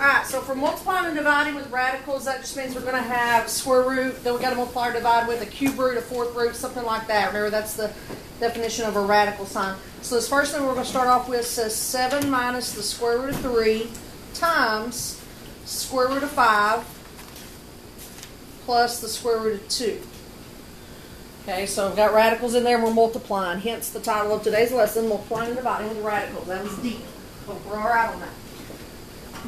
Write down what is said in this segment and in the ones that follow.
Alright, so for multiplying and dividing with radicals, that just means we're going to have square root, then we've got to multiply or divide with a cube root, a fourth root, something like that. Remember, that's the definition of a radical sign. So this first thing we're going to start off with says 7 minus the square root of 3 times square root of 5 plus the square root of 2. Okay, so we've got radicals in there and we're multiplying. Hence the title of today's lesson, Multiplying and Dividing with Radicals. That was deep. Hope we're all right on that.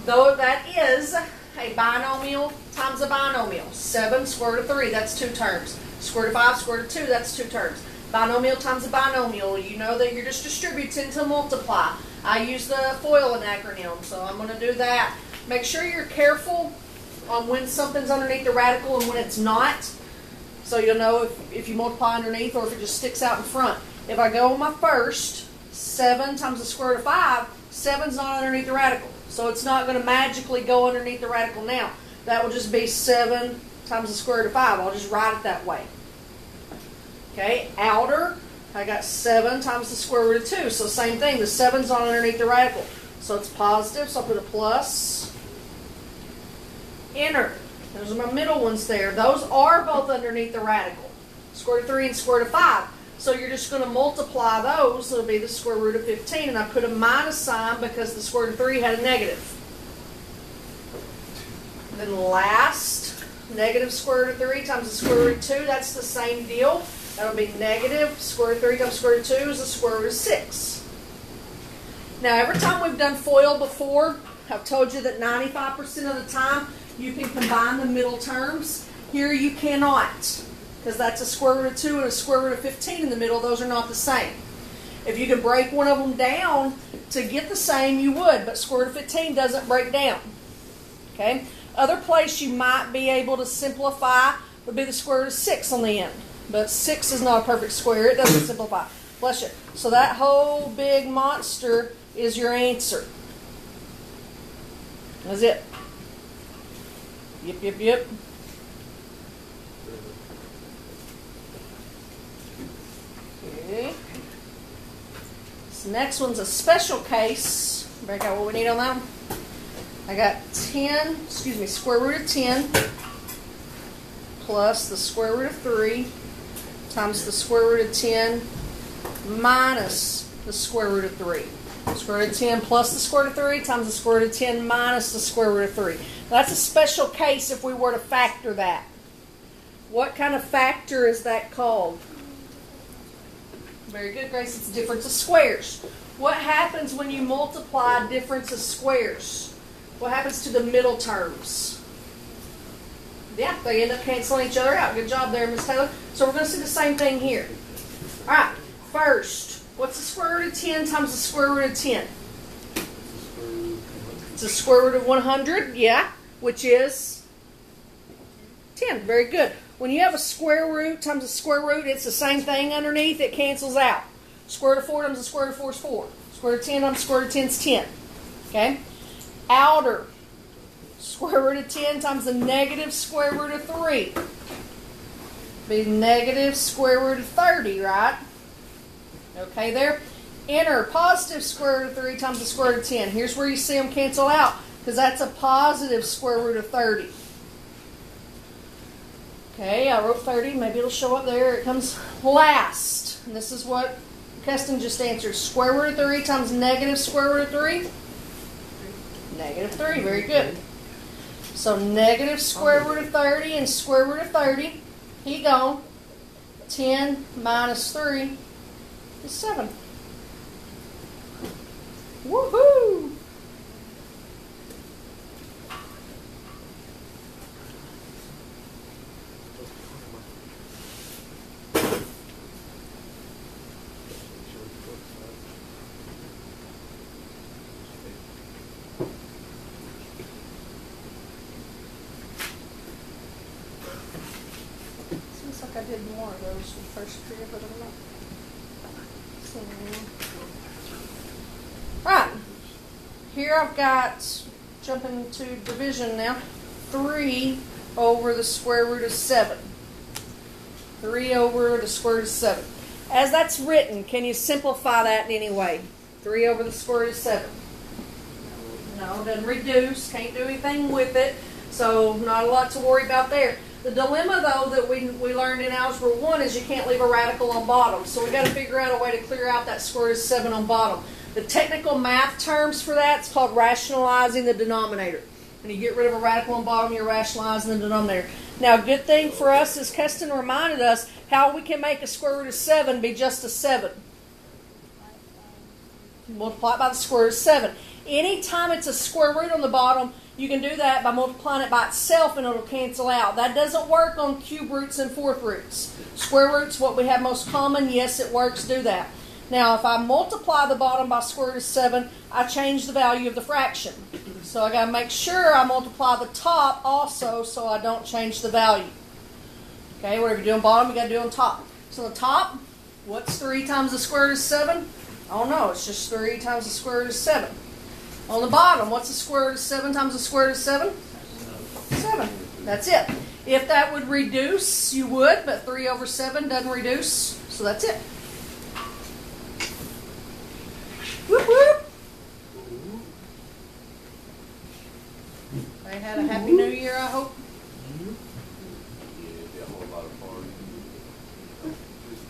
Though that is a binomial times a binomial. 7 square root of 3, that's 2 terms. Square root of 5, square root of 2, that's 2 terms. Binomial times a binomial, you know that you're just distributing to multiply. I use the FOIL acronym, so I'm going to do that. Make sure you're careful on when something's underneath the radical and when it's not. So you'll know if you multiply underneath or if it just sticks out in front. If I go on my first, 7 times the square root of 5, 7's not underneath the radical. So it's not going to magically go underneath the radical now. That will just be 7 times the square root of 5. I'll just write it that way. Okay, outer, I got 7 times the square root of 2. So same thing, the 7's not underneath the radical. So it's positive, so I'll put a plus. Inner, those are my middle ones there. Those are both underneath the radical. Square root of 3 and square root of 5. So you're just going to multiply those. It'll be the square root of 15. And I put a minus sign because the square root of 3 had a negative. Then last, negative square root of 3 times the square root of 2. That's the same deal. That'll be negative square root of 3 times square root of 2 is the square root of 6. Now every time we've done FOIL before, I've told you that 95% of the time you can combine the middle terms. Here you cannot, because that's a square root of 2 and a square root of 15 in the middle. Those are not the same. If you could break one of them down to get the same, you would, but square root of 15 doesn't break down. Okay? Other place you might be able to simplify would be the square root of 6 on the end. But 6 is not a perfect square. It doesn't simplify. Bless you. So that whole big monster is your answer. That's it. Yep, yep, yep. Okay. This next one's a special case. Break out what we need on that one. I got square root of 10 plus the square root of 3 times the square root of 10 minus the square root of 3. Square root of 10 plus the square root of 3 times the square root of 10 minus the square root of 3. Now, that's a special case if we were to factor that. What kind of factor is that called? Very good, Grace. It's difference of squares. What happens when you multiply difference of squares? What happens to the middle terms? Yeah, they end up canceling each other out. Good job there, Miss Taylor. So we're going to see the same thing here. All right, first, what's the square root of 10 times the square root of 10? It's the square root of 100, yeah, which is 10. Very good. When you have a square root times a square root, it's the same thing underneath. It cancels out. Square root of 4 times the square root of 4 is 4. Square root of 10 times the square root of 10 is 10. Okay? Outer. Square root of 10 times the negative square root of 3. Be negative square root of 30, right? Okay there. Inner, positive square root of 3 times the square root of 10. Here's where you see them cancel out, because that's a positive square root of 30. Okay, I wrote 30. Maybe it'll show up there. It comes last. And this is what Keston just answered. Square root of 3 times negative square root of 3. Negative 3. Very good. So negative square root of 30 and square root of 30. He gone. 10 minus 3 is 7. Woohoo! Seems like I did more of those the first three, but I'm not. Right, here I've got, jumping to division now, 3 over the square root of 7. 3 over the square root of 7. As that's written, can you simplify that in any way? 3 over the square root of 7. No, it doesn't reduce, can't do anything with it, so not a lot to worry about there. The dilemma, though, that we learned in Algebra 1 is you can't leave a radical on bottom, so we got to figure out a way to clear out that square root of 7 on bottom. The technical math terms for that is called rationalizing the denominator. When you get rid of a radical on bottom, you're rationalizing the denominator. Now, a good thing for us is Keston reminded us how we can make a square root of 7 be just a 7. Multiply it by the square root of 7. Anytime it's a square root on the bottom, you can do that by multiplying it by itself and it'll cancel out. That doesn't work on cube roots and fourth roots. Square roots, what we have most common, yes, it works, do that. Now, if I multiply the bottom by square root of 7, I change the value of the fraction. So I got to make sure I multiply the top also so I don't change the value. Okay, whatever you do on bottom, you got to do on top. So the top, what's 3 times the square root of 7? Oh no, it's just 3 times the square root of 7. On the bottom, what's the square root of 7 times the square root of 7? 7. That's it. If that would reduce, you would, but 3 over 7 doesn't reduce, so that's it. Whoop whoop. They had a happy new year, I hope.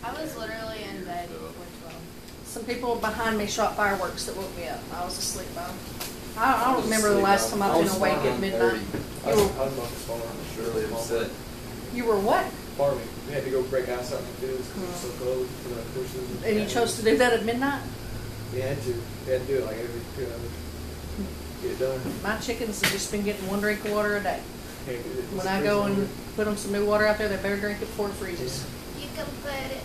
I was literally in bed before 12. Some people behind me shot fireworks that woke me up. I was asleep. I don't remember the last time I've been awake at midnight. You were what? Farming. We had to go break ice out in the fields because it was so cold for the horses. And you chose to do that at midnight? We had to. We had to do it like every 2 hours. Get it done. My chickens have just been getting 1 drink of water a day. Can't do it. When I go and put them some new water out there, they better drink it before it freezes. You can put it.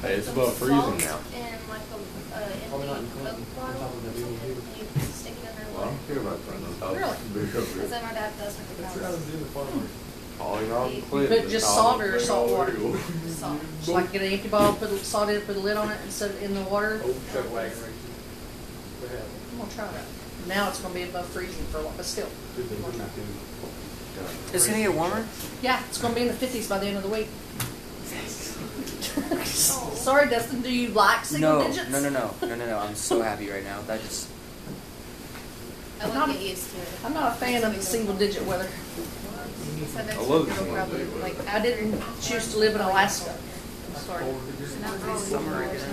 Hey, it's some above freezing salt now. in like a Probably not in empty Clinton. Coke bottle or something. You stick it under I water. don't care about that. Really? That's what my dad does with the That's what I house. was doing the farm. All you're on You put just salt or salt water? Salt. Just like get an empty bottle, put salt in it, put a lid on it, and set it in the water. Old truck wagon races. What happened? I'm going to try that. Now it's going to be above freezing for a while, but still. I'm gonna try it. It's gonna get warmer? Yeah, it's going to be in the 50s by the end of the week. Sorry, Dustin, do you like single No, digits? no. I'm so happy right now. That just. I would get used to it. I'm not a fan of the single digit weather. So next I love week the it'll probably single digit. I didn't choose to live in Alaska. Sorry. Summer again.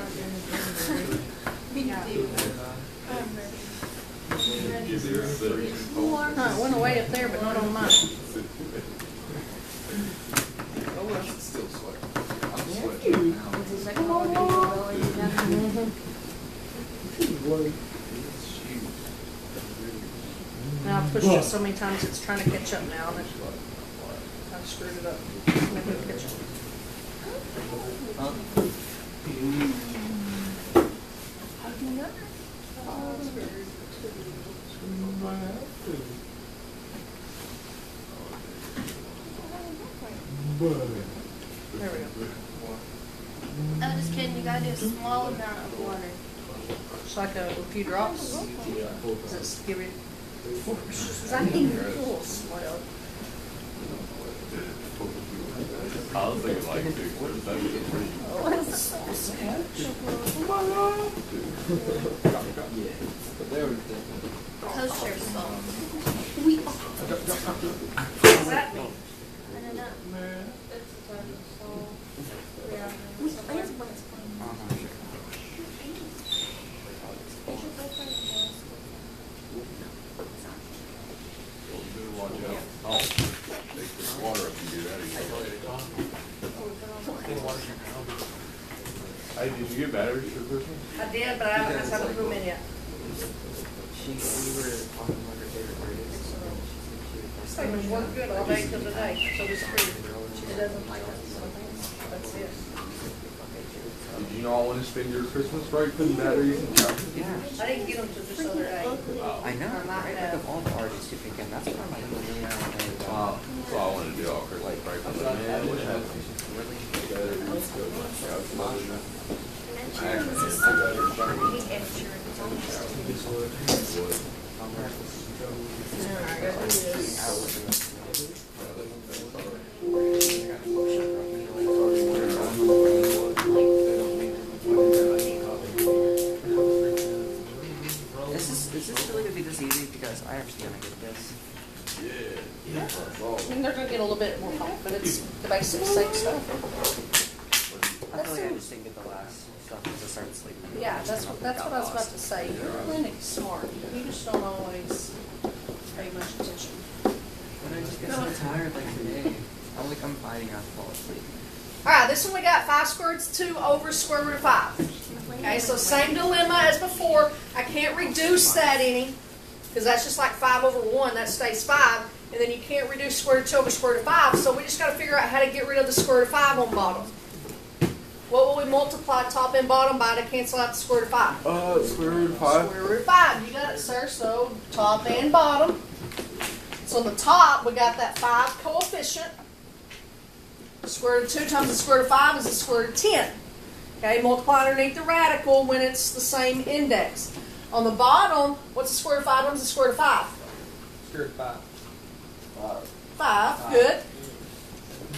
No, it went away up there, but not on mine. Oh well. Still sweating. I'm sweating. Now I've pushed it so many times it's trying to catch up now that I've screwed it up. Maybe it'll catch up. There we go. I'm just kidding. You gotta do a small amount of water. Just like a few drops. Just give it. Because I think you're full of swell. I was thinking like 2, but that was pretty. Oh, that's so sad. Kosher salt. What does that mean? I don't know. It's a type of salt. Yeah. Watch out. Oh, take this water up and get out of here. Hey, did you get batteries for Christmas? I did, but I haven't put them in yet. We were talking about her favorite artist. This thing was worked good all day till today, so it's pretty. It doesn't like it, so that's it. Did you not want to spend your Christmas break putting batteries in chargers? Yeah. I didn't get them till just the other day. I know, right? Like of all the artists you pick in, that's what I'm like really not about. That's all I wanted to do all Christmas break. I was like, man, what happened? Is this really gonna be this easy? Because I Whoa. I mean, they're gonna get a little bit more comp, but it's the basic same stuff. I feel like I just didn't get the last stuff because I started sleeping. Yeah, that's what I was about to say. You're really smart. You just don't always pay much attention. But I just get so tired like today. I'm fighting not to fall asleep. All right, this one we got 5 squared is 2 over square root of 5. Okay, so same dilemma as before. I can't reduce that any because that's just like 5 over 1. That stays 5. And then you can't reduce square root of 2 over square root of 5. So we just got to figure out how to get rid of the square root of 5 on bottom. What will we multiply top and bottom by to cancel out the square root of 5? Square root of 5. Square root of 5. You got it, sir. So top and bottom. So on the top, we got that 5 coefficient. The square root of 2 times the square root of 5 is the square root of 10. Okay, multiply underneath the radical when it's the same index. On the bottom, what's the square root of 5 times the square root of 5? Square root of 5. 5. Good.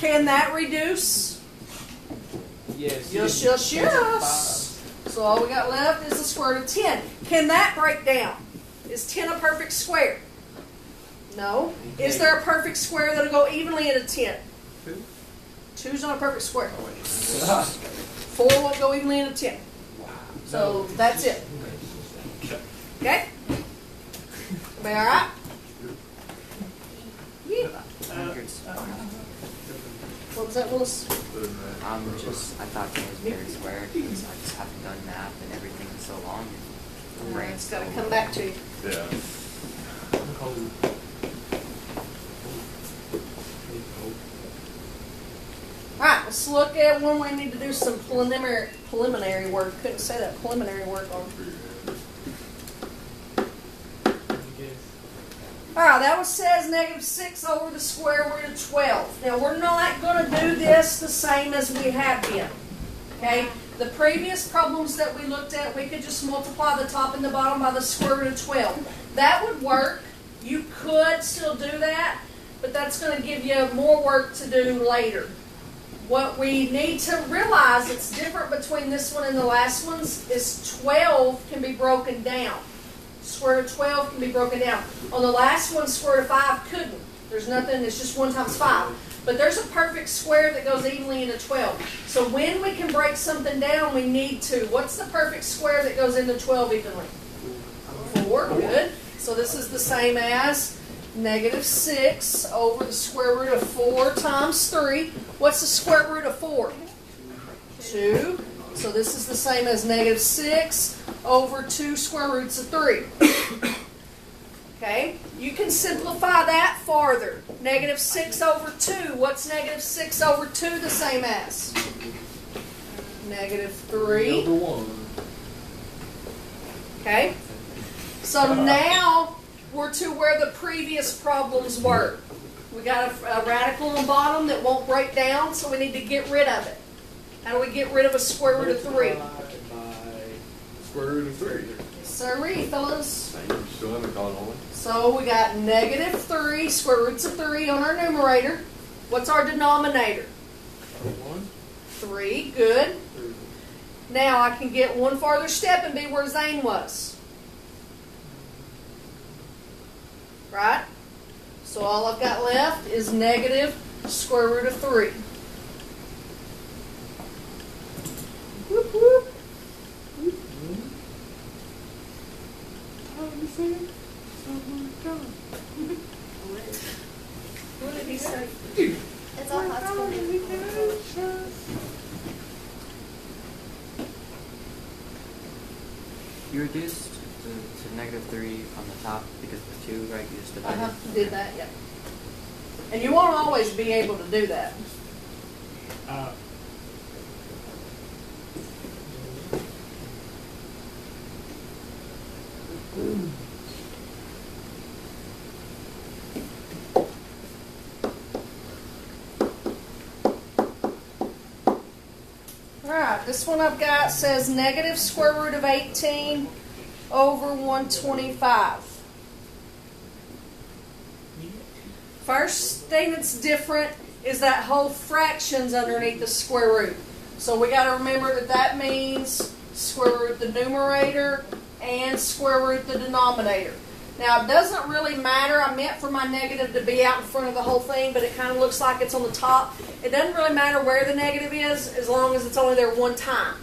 Can that reduce? Yes. Yes. So all we got left is the square root of 10. Can that break down? Is 10 a perfect square? No. Is there a perfect square that'll go evenly into 10? 2's not a perfect square. 4 won't go evenly into 10. So that's it. Okay? Everybody all right? Yeah. What was that, Willis? I thought it was very square because I just haven't done math and everything in so long. My brain's It's got to so- come back to you. Yeah. Alright, let's look at when we need to do some preliminary work. Couldn't say that, preliminary work on. Alright, that one says negative 6 over the square root of 12. Now, we're not going to do this the same as we have been. Okay? The previous problems that we looked at, we could just multiply the top and the bottom by the square root of 12. That would work. You could still do that, but that's going to give you more work to do later. What we need to realize that's different between this one and the last ones is 12 can be broken down. Square root of 12 can be broken down. On the last one, square root of 5 couldn't. There's nothing, it's just 1 times 5. But there's a perfect square that goes evenly into 12. So when we can break something down, we need to. What's the perfect square that goes into 12 evenly? 4, good. So this is the same as negative 6 over the square root of 4 times 3. What's the square root of 4? 2. So this is the same as negative 6 over 2 square roots of 3. Okay? You can simplify that farther. Negative 6 over 2. What's negative 6 over 2 the same as? Negative 3. Number 1. Okay? So now we're to where the previous problems were. We got a radical on the bottom that won't break down, so we need to get rid of it. How do we get rid of a square root of 3? By Square root of 3. Sorry, fellas. You still haven't gone home? So we got negative 3, square roots of 3 on our numerator. What's our denominator? 1. 3, good. Now I can get one farther step and be where Zane was. Right? So all I've got left is negative square root of 3. Whoop, whoop. What did he say? It's all hot school. You reduced to negative 3 on the top because of the 2, right? You just divided. Did that, yeah. And you won't always be able to do that. Alright, this one I've got says negative square root of 18 over 125. First thing that's different is that whole fraction's underneath the square root. So we got to remember that that means square root the numerator and square root the denominator. Now, it doesn't really matter. I meant for my negative to be out in front of the whole thing, but it kind of looks like it's on the top. It doesn't really matter where the negative is as long as it's only there one time.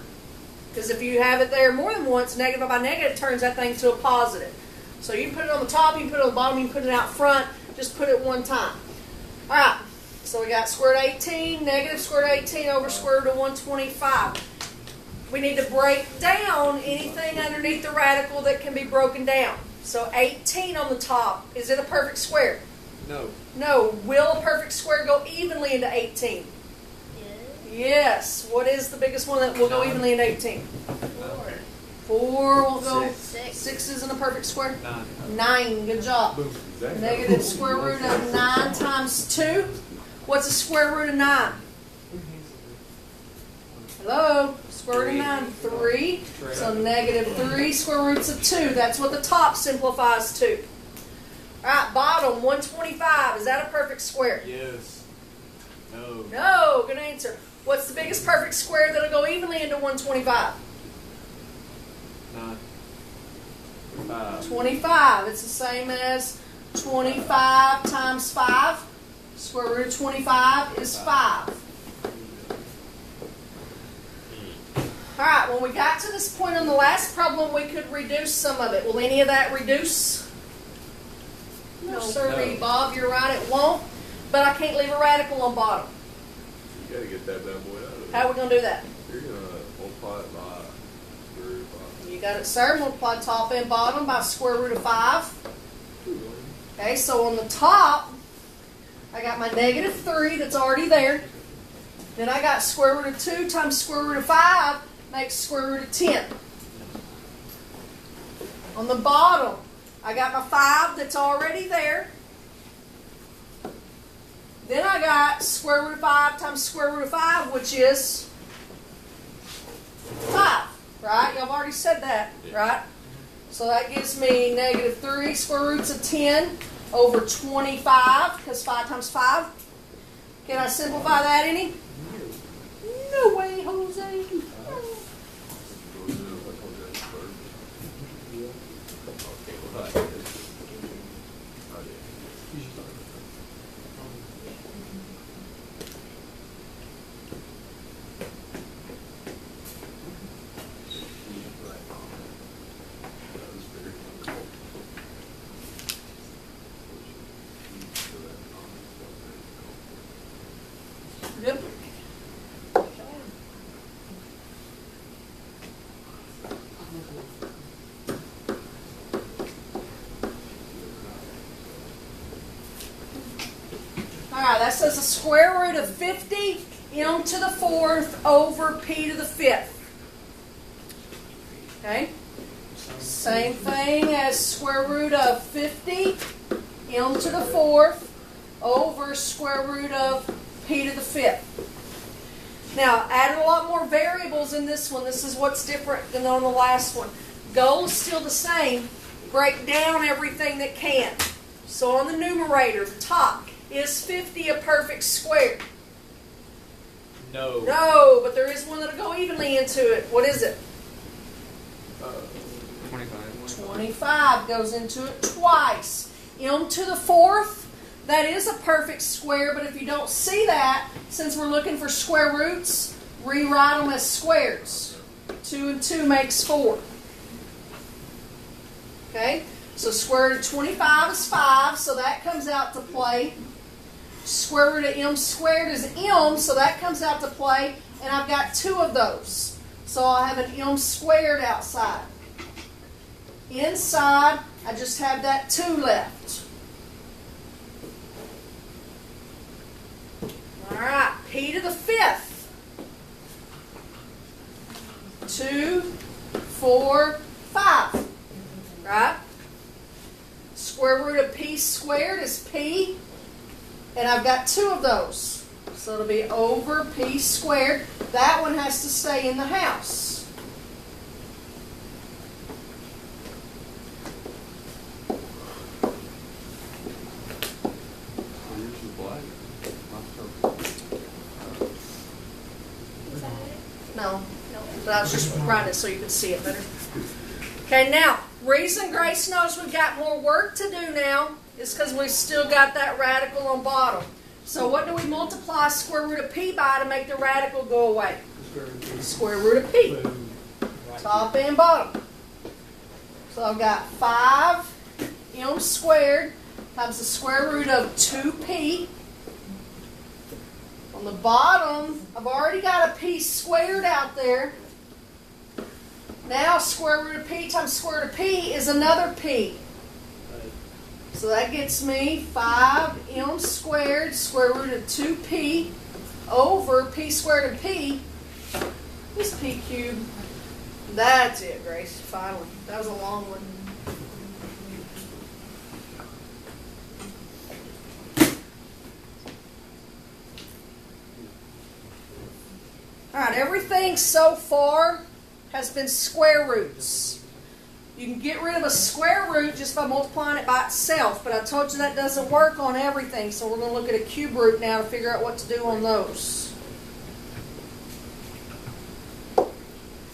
Because if you have it there more than once, negative by negative turns that thing to a positive. So you can put it on the top, you can put it on the bottom, you can put it out front. Just put it one time. All right, so we got square root of 18, negative square root of 18 over square root of 125. We need to break down anything underneath the radical that can be broken down. So 18 on the top, is it a perfect square? No. No. Will a perfect square go evenly into 18? Yes. What is the biggest one that will go evenly into 18? 4 will go. 6 isn't a perfect square? 9. Good job. Negative square root of 9 times 2. What's the square root of 9? Hello? Square root of 9, 3. So negative 3 square roots of 2. That's what the top simplifies to. Alright, bottom, 125. Is that a perfect square? Yes. No. No. Good answer. What's the biggest perfect square that'll go evenly into 125? 9. 25. It's the same as 25 times 5. Square root of 25 is 5. Alright, when we got to this point on the last problem, we could reduce some of it. Will any of that reduce? No, sorry, Bob, you're right, it won't. But I can't leave a radical on bottom. You gotta get that bad boy out of How are we going to do that? You're gonna multiply it by square root of 5. You got it, sir. Multiply top and bottom by square root of 5. Okay, so on the top, I got my negative 3 that's already there. Then I got square root of 2 times square root of 5 makes square root of 10. On the bottom, I got my 5 that's already there. Then I got square root of 5 times square root of 5, which is 5. Right? Y'all have already said that, right? So that gives me negative 3 square roots of 10 over 25, because 5 times 5. Can I simplify that any? No way, Jose. Yep. Alright, that says the square root of 50 m to the 4th over p to the 5th. Okay? Same thing as square root of 50 m to the 4th over square root of p to the 5th. Now, added a lot more variables in this one. This is what's different than on the last one. Goal is still the same. Break down everything that can. So on the numerator, the top, is 50 a perfect square? No. No, but there is one that'll go evenly into it. What is it? 25. 25 goes into it twice. M to the 4th, that is a perfect square, but if you don't see that, since we're looking for square roots, rewrite them as squares. 2 and 2 makes 4. Okay, so square root of 25 is 5, so that comes out to play. Square root of m squared is m, so that comes out to play, and I've got 2 of those. So I'll have an m squared outside. Inside, I just have that 2 left. Alright, p to the 5th. 2, 4, 5. Right? Square root of p squared is p. And I've got 2 of those. So it'll be over p squared. That one has to stay in the house. No. But I was just writing it so you could see it better. Okay, now, reason Grace knows we've got more work to do now is because we've still got that radical on bottom. So what do we multiply square root of p by to make the radical go away? Square root of p. Top and bottom. So I've got 5m squared times the square root of 2p. On the bottom, I've already got a p squared out there. Now square root of p times square root of p is another p. So that gets me 5m squared square root of 2p over p squared of p is p cubed. That's it, Grace, finally. That was a long one. Alright, everything so far has been square roots. You can get rid of a square root just by multiplying it by itself, but I told you that doesn't work on everything, so we're going to look at a cube root now to figure out what to do on those.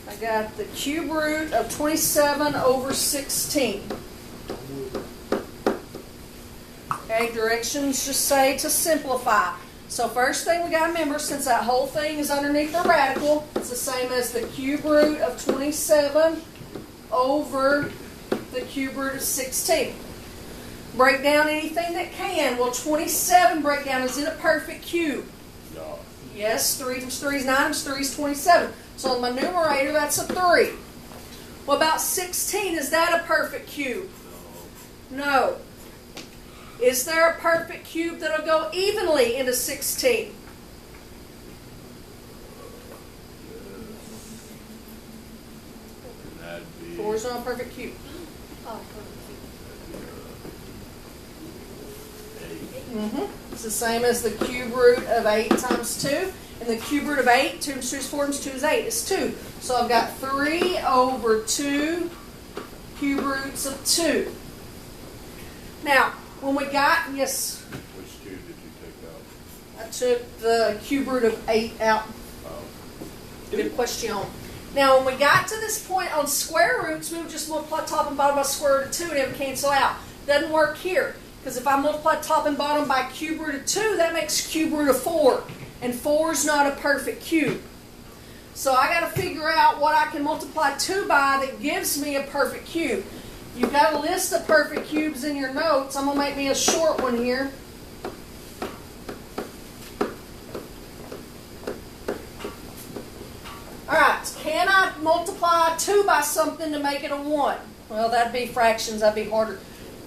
I got the cube root of 27 over 16. Okay, directions just say to simplify. So first thing we got to remember, since that whole thing is underneath the radical, it's the same as the cube root of 27 over the cube root of 16. Break down anything that can. Well, 27 breakdown, is it a perfect cube? No. Yes, 3 times 3 is 9 times 3 is 27. So on my numerator, that's a 3. What about 16? Is that a perfect cube? No. Is there a perfect cube that'll go evenly into 16? That'd be 4 is not a perfect cube. Oh, It's the same as the cube root of 8 times 2. And the cube root of 8, 2 times 2 is 4 times 2 is 8. It's 2. So I've got 3 over 2 cube roots of 2. Now, when we got, yes, Which cube did you take out? I took the cube root of 8 out. Oh. Good question. Now, when we got to this point on square roots, we would just multiply top and bottom by square root of 2 and it would cancel out. Doesn't work here. Because if I multiply top and bottom by cube root of 2, that makes cube root of 4. And 4 is not a perfect cube. So I got to figure out what I can multiply 2 by that gives me a perfect cube. You've got a list of perfect cubes in your notes. I'm going to make me a short one here. Alright, can I multiply 2 by something to make it a 1? Well, that'd be fractions. That'd be harder.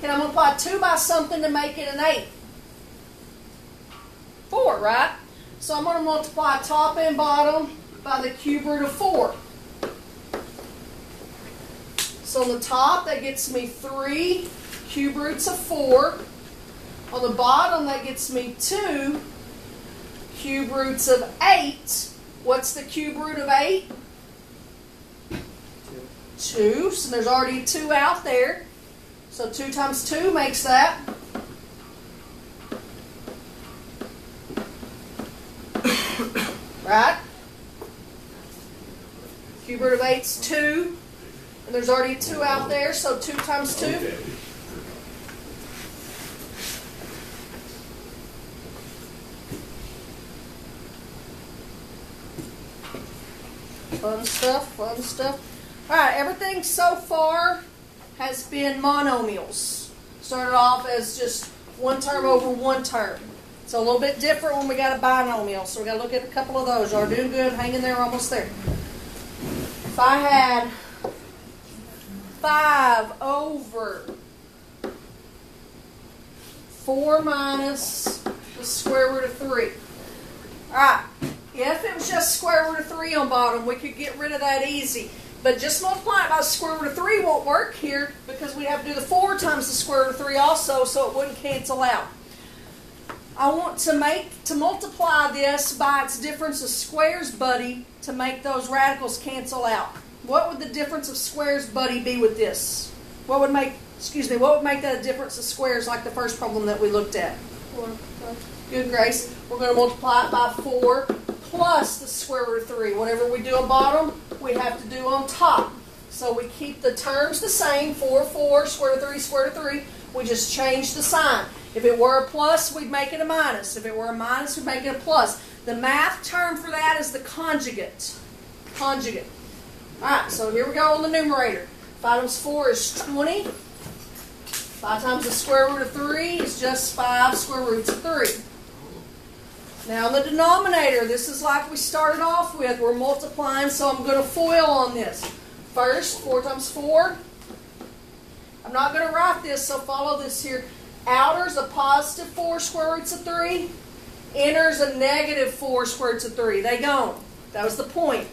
Can I multiply 2 by something to make it an 8? 4, right? So I'm going to multiply top and bottom by the cube root of 4. So on the top, that gets me 3 cube roots of 4. On the bottom, that gets me 2 cube roots of 8. What's the cube root of 8? 2. So there's already 2 out there. So 2 times 2 makes that. Right? Cube root of 8 is 2. And there's already 2 out there, so 2 times 2. Okay. Fun stuff, fun stuff. Alright, everything so far has been monomials. Started off as just one term over one term. It's a little bit different when we got a binomial, so we got to look at a couple of those. Y'all are doing good, hanging there, almost there. If I had 5 over 4 minus the square root of 3. Alright, if it was just square root of 3 on bottom, we could get rid of that easy. But just multiplying it by the square root of 3 won't work here because we have to do the 4 times the square root of 3 also, so it wouldn't cancel out. I want to multiply this by its difference of squares, buddy, to make those radicals cancel out. What would the difference of squares, buddy, be with this? What would make that a difference of squares like the first problem that we looked at? 4. Good, Grace. We're going to multiply it by 4 plus the square root of 3. Whatever we do on bottom, we have to do on top. So we keep the terms the same, 4, 4, square root of 3, square root of 3. We just change the sign. If it were a plus, we'd make it a minus. If it were a minus, we'd make it a plus. The math term for that is the conjugate. Conjugate. All right, so here we go on the numerator. 5 times 4 is 20. 5 times the square root of 3 is just 5 square roots of 3. Now in the denominator, this is like we started off with. We're multiplying, so I'm going to FOIL on this. First, 4 times 4. I'm not going to write this, so follow this here. Outer's a positive 4 square roots of 3. Inner's a negative 4 square roots of 3. They gone. That was the point.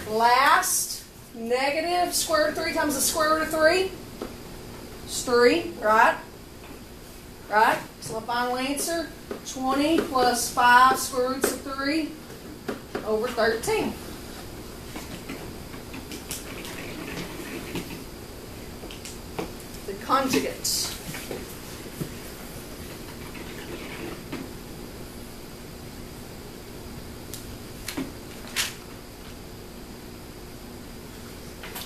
Last, negative square root of 3 times the square root of 3. It's 3, right? Right? So my final answer, 20 plus 5 square roots of 3 over 13. The conjugates.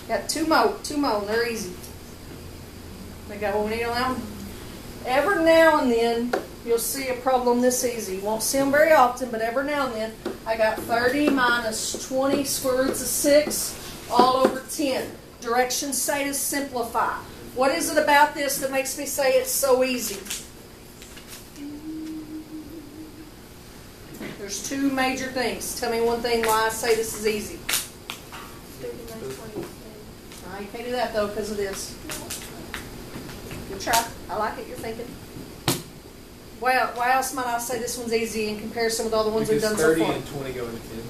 Got two more, they're easy. We got what we need on that one? Every now and then, you'll see a problem this easy. You won't see them very often, but every now and then, I got 30 minus 20 square roots of 6 all over 10. Directions say to simplify. What is it about this that makes me say it's so easy? There's two major things. Tell me one thing why I say this is easy. 30 minus 20 is 10. You can't do that though because of this. Good try. I like it. You're thinking. Well, why else might I say this one's easy in comparison with all the ones we've done so 30 far? and 20 go into 10.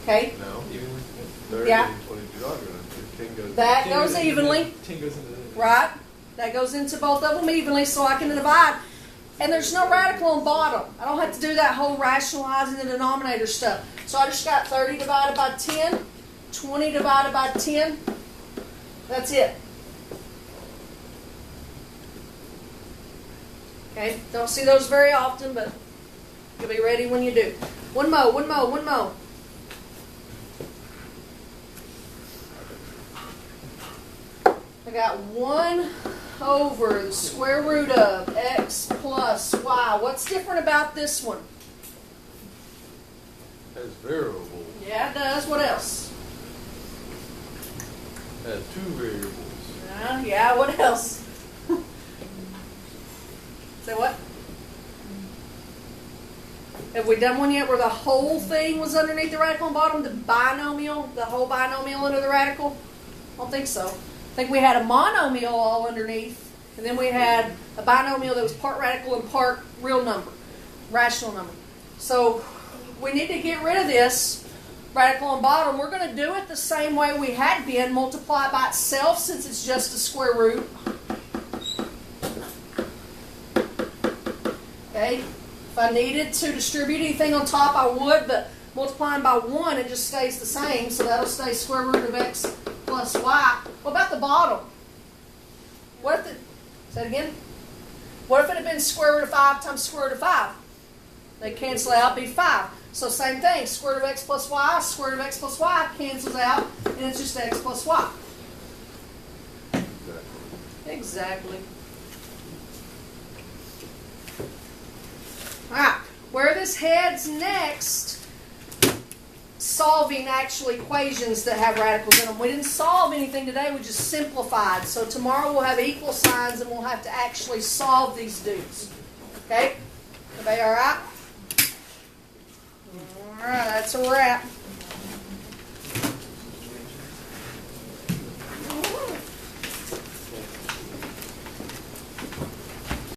Okay. No, evenly. 30 Yeah. and 20 do not go into 10 goes. That 10 goes evenly, 10 goes into the right? That goes into both of them evenly, so I can divide. And there's no radical on bottom. I don't have to do that whole rationalizing the denominator stuff. So I just got 30 divided by 10, 20 divided by 10. That's it. Okay, don't see those very often, but you'll be ready when you do. One more, one more, one more. I got 1 over the square root of x plus y. What's different about this one? Has variables. Yeah, it does. What else? Has 2 variables. Yeah, what else? Say what? Have we done one yet where the whole thing was underneath the radical on bottom? The binomial? The whole binomial under the radical? I don't think so. I think we had a monomial all underneath, and then we had a binomial that was part radical and part real number, rational number. So we need to get rid of this radical on bottom. We're going to do it the same way we had been, multiply it by itself since it's just a square root. Okay, if I needed to distribute anything on top, I would, but multiplying by 1, it just stays the same, so that'll stay square root of x plus y. What about the bottom? What if it, say it again? What if it had been square root of 5 times square root of 5? They cancel out, be 5. So same thing, square root of x plus y, square root of x plus y cancels out, and it's just x plus y. Exactly. Alright, where this heads next, solving actual equations that have radicals in them. We didn't solve anything today, we just simplified. So tomorrow we'll have equal signs and we'll have to actually solve these dudes. Okay? Everybody alright? Alright, that's a wrap.